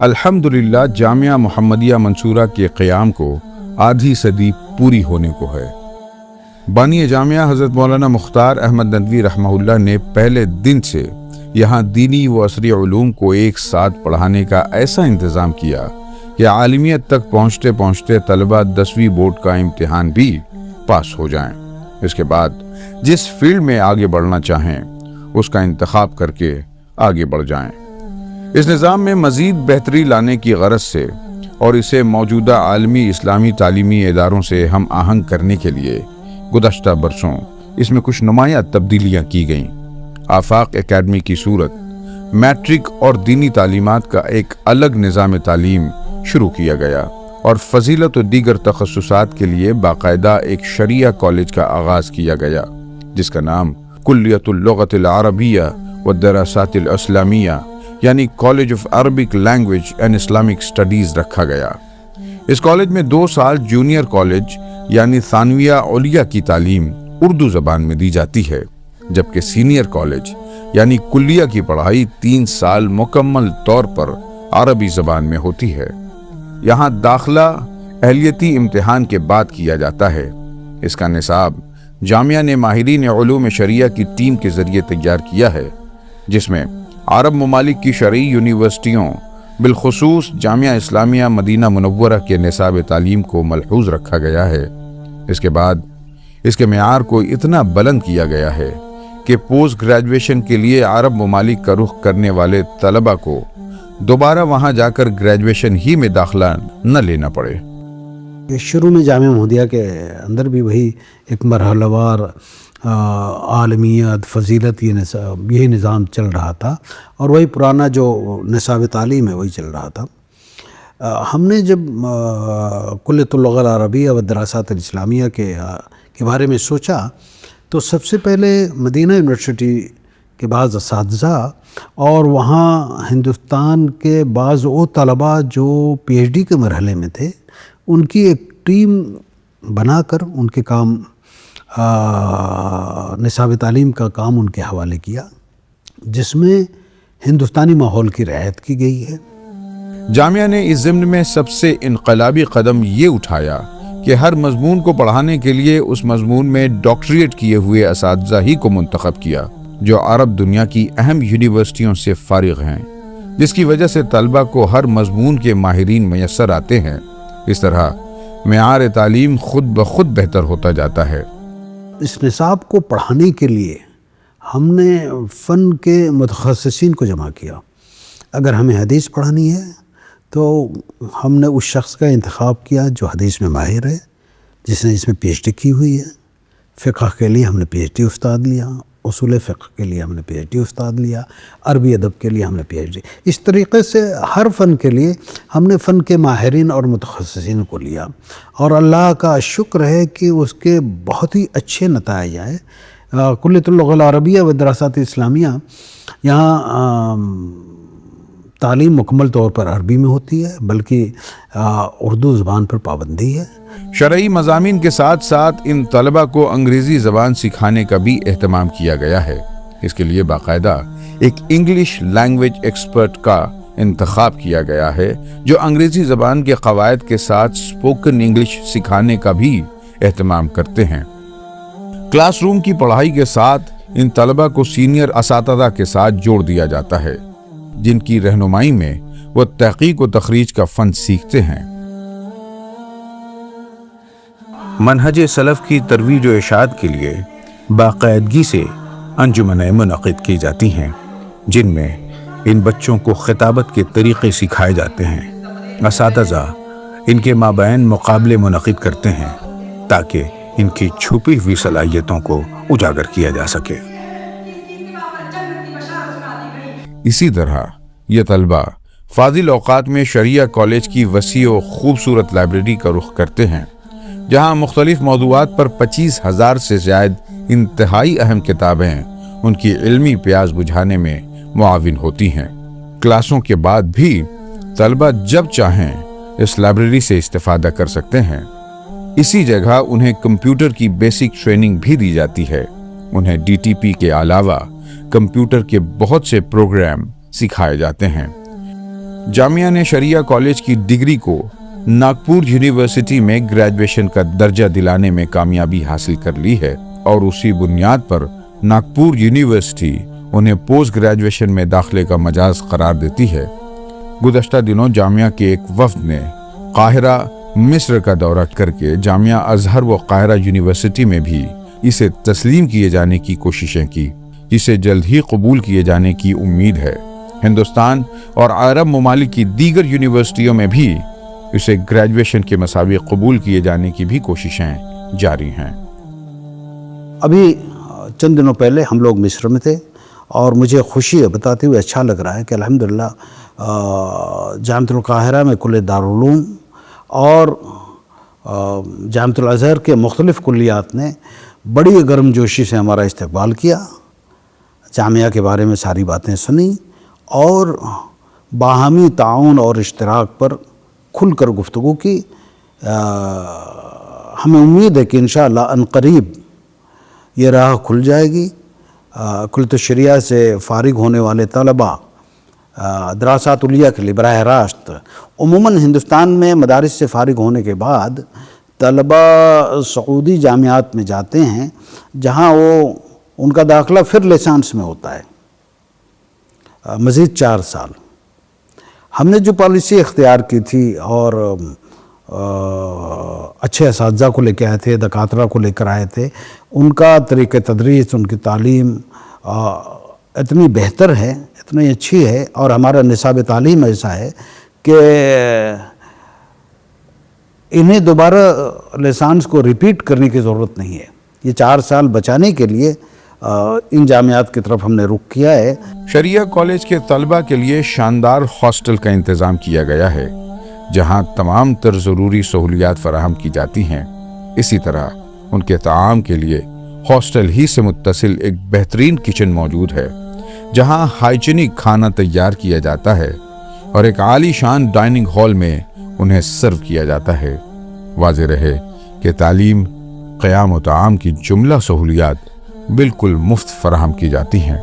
अल्हम्दुलिल्लाह जामिया मुहम्मदिया मंसूरा के क़याम को आधी सदी पूरी होने को है। बानी जामिया हज़रत मौलाना मुख्तार अहमद नदवी रहमहुल्लाह ने पहले दिन से यहाँ दीनी व असरी उलूम को एक साथ पढ़ाने का ऐसा इंतज़ाम किया कि आलिमियत तक पहुँचते पहुँचते तलबा 10वीं बोर्ड का इम्तिहान भी पास हो जाएं। इसके बाद जिस फील्ड में आगे बढ़ना चाहें उसका इंतखाब करके आगे बढ़ जाएं। इस निज़ाम में मज़ीद बेहतरी लाने की गरज से और इसे मौजूदा आलमी इस्लामी तालीमी इदारों से हम आहंग करने के लिए गुज़श्ता बरसों इसमें कुछ नुमायाँ तब्दीलियाँ की गईं। आफाक एकेडमी की सूरत मैट्रिक और दीनी तालीमात का एक अलग निज़ाम तालीम शुरू किया गया और फ़जीलत और दीगर तखस्सुसात के लिए बाकायदा एक शरिया कॉलेज का आगाज़ किया गया, जिसका नाम कुल्लियतुल लुग़तिल अरबिया व दरासातिल इस्लामिया यानी college of Arabic language and Islamic studies रखा गया। इस कॉलेज में 2 साल जूनियर कॉलेज यानी सानविया औलिया की तालीम उर्दू ज़बान में दी जाती है, जबकि सीनियर कॉलेज यानी कुल्लिया की पढ़ाई 3 साल मुकम्मल तौर पर अरबी ज़बान में होती है। यहाँ दाखिला अहलियती इम्तिहान के बाद किया जाता है। इसका निसाब जामिया ने माहिरीन उलूम शरिया की टीम के ज़रिए तैयार किया है, जिसमें अरब ममालिक की शरई यूनिवर्सिटियों बिलखुसूस जामिया इस्लामिया मदीना मुनव्वरा के निसाब तालीम को मलहूज़ रखा गया है। इसके बाद इसके मेयार को इतना बुलंद किया गया है कि पोस्ट ग्रेजुएशन के लिए अरब ममालिक का रुख करने वाले तलबा को दोबारा वहाँ जाकर ग्रेजुएशन ही में दाखिला न लेना पड़े। शुरू में जामिया मुहम्मदिया के अंदर भी वही एक मरहलावार आलमियत फ़जीलत यही निज़ाम चल रहा था और वही पुराना जो निसाब तालीम है वही चल रहा था। हमने जब कुल्लियतुल लुग़तिल अरबिया व दरासातिल इस्लामिया के बारे में सोचा तो सबसे पहले मदीना यूनिवर्सिटी के बाज़ असातिज़ा और वहाँ हिंदुस्तान के बाज़ वो तलबा जो PhD के मरहले में थे उनकी एक टीम बनाकर उनके काम निसाब तालीम का काम उनके हवाले किया, जिसमें हिंदुस्तानी माहौल की रियायत की गई है। जामिया ने इस ज़िम्न में सबसे इनकलाबी कदम ये उठाया कि हर मजमून को पढ़ाने के लिए उस मजमून में डॉक्टरेट किए हुए असातिज़ा ही को मुंतखब किया जो अरब दुनिया की अहम यूनिवर्सिटियों से फारिग हैं, जिसकी वजह से तलबा को हर मजमून के माहिरीन मैसर आते हैं। इस तरह मेयार तालीम खुद ब खुद बेहतर होता जाता है। इस निसाब को पढ़ाने के लिए हमने फ़न के मुतखस्सिसीन को जमा किया। अगर हमें हदीस पढ़ानी है तो हमने उस शख्स का इंतखाब किया जो हदीस में माहिर है, जिसने इसमें PhD की हुई है। फ़िक़्ह के लिए हमने PhD उस्ताद लिया, उसूल फ़िक़्ह के लिए हमने PhD उस्ताद लिया, अरबी अदब के लिए हमने PhD। इस तरीक़े से हर फ़न के लिए हमने फ़न के माहिरीन और मुतखस्सिसीन को लिया और अल्लाह का शुक्र है कि उसके बहुत ही अच्छे नताइज आए। कुल्लियतुल लुग़तिल अरबिया व दरासातिल इस्लामिया यहाँ तालीम मुकम्मल तौर पर अरबी में होती है, बल्कि उर्दू ज़बान पर पाबंदी है। शरई मज़ामीन के साथ साथ इन तलबा को अंग्रेज़ी ज़बान सिखाने का भी एहतमाम किया गया है। इसके लिए बाकायदा एक इंग्लिश लैंग्वेज एक्सपर्ट का इंतखाब किया गया है जो अंग्रेज़ी ज़बान के क़वायद के साथ स्पोकन इंग्लिश सिखाने का भी एहतमाम करते हैं। क्लासरूम की पढ़ाई के साथ इन तलबा को सीनियर असातिज़ा के साथ जोड़ दिया जाता है, जिनकी रहनुमाई में वो तहक़ीक़ व तख़रीज का फ़न सीखते हैं। मनहज सलफ़ की तरवीज व इरशाद के लिए बाकायदगी से अंजुमनें मुनक़िद की जाती हैं, जिनमें इन बच्चों को खिताबत के तरीक़े सिखाए जाते हैं। असातिज़ा इनके माबैन मुक़ाबले मुनक़िद करते हैं ताकि इनकी छुपी हुई सलाहियतों को उजागर किया जा सके। इसी तरह ये तलबा फ़ाज़िल औक़ात में शरिया कॉलेज की वसी व खूबसूरत लाइब्रेरी का रुख करते हैं, जहाँ मुख्तलिफ़ मौज़ूआत पर 25,000 से ज़्यादा इंतहाई अहम किताबें उनकी इल्मी प्यास बुझाने में मुआविन होती हैं। क्लासों के बाद भी तलबा जब चाहें इस लाइब्रेरी से इस्तेफ़ादा कर सकते हैं। इसी जगह उन्हें कंप्यूटर की बेसिक ट्रेनिंग भी दी जाती है। उन्हें DTP के अलावा कंप्यूटर के बहुत से प्रोग्राम सिखाए जाते हैं। जामिया ने शरिया कॉलेज की डिग्री को नागपुर यूनिवर्सिटी में ग्रेजुएशन का दर्जा दिलाने में कामयाबी हासिल कर ली है और उसी बुनियाद पर नागपुर यूनिवर्सिटी उन्हें पोस्ट ग्रेजुएशन में दाखिले का मजाज करार देती है। गुज़श्ता दिनों जामिया के एक वफ्द ने काहिरा मिस्र का दौरा करके जामिया अजहर व काहिरा यूनिवर्सिटी में भी इसे तस्लीम किए जाने की कोशिशें की, जिसे जल्द ही कबूल किए जाने की उम्मीद है। हिंदुस्तान और अरब ममालिक की दीगर यूनिवर्सिटियों में भी इसे ग्रेजुएशन के मसावी कबूल किए जाने की भी कोशिशें जारी हैं। अभी चंद दिनों पहले हम लोग मिस्र में थे और मुझे खुशी है, बताते हुए अच्छा लग रहा है कि अल्हम्दुलिल्लाह जामिअतुल काहिरा में कुल्ले दारुल उलूम और जामिअतुल अज़हर के मुख्तलिफ़ कुल्लियात ने बड़ी गर्मजोशी से हमारा इस्तकबाल किया, जामिया के बारे में सारी बातें सुनी और बाहमी ताउन और इश्तराक पर खुलकर गुफ्तगू की। हमें उम्मीद है कि इंशाअल्लाह अनक़रीब ये राह खुल जाएगी। कुल्लियत शरिया से फ़ारिग होने वाले तलबा दरासात उलिया के लिए बराह रास्त उमूमन हिंदुस्तान में मदारिस से फ़ारिग होने के बाद तलबा सऊदी जामियात में जाते हैं, जहाँ वो उनका दाखिला फिर लाइसेंस में होता है मज़ीद 4 साल। हमने जो पॉलिसी इख्तियार की थी और अच्छे असातिज़ा को लेकर आए थे, दकातरा को लेकर आए थे, उनका तरीक़े तदरीस, उनकी तालीम इतनी बेहतर है, इतनी अच्छी है और हमारा निसाब तालीम ऐसा है कि इन्हें दोबारा लाइसेंस को रिपीट करने की ज़रूरत नहीं है। ये 4 साल बचाने के लिए इन जामियात की तरफ हमने रुख किया है। शरिया कॉलेज के तलबा के लिए शानदार हॉस्टल का इंतज़ाम किया गया है, जहां तमाम तर ज़रूरी सहूलियात फराहम की जाती हैं। इसी तरह उनके ताआम के लिए हॉस्टल ही से मुत्तसिल एक बेहतरीन किचन मौजूद है, जहां हाइजीनिक खाना तैयार किया जाता है और एक आलीशान डाइनिंग हॉल में उन्हें सर्व किया जाता है। वाज़ेह रहे कि तालीम, क़याम व ताआम की जुमला सहूलियात बिल्कुल मुफ्त फराहम की जाती हैं।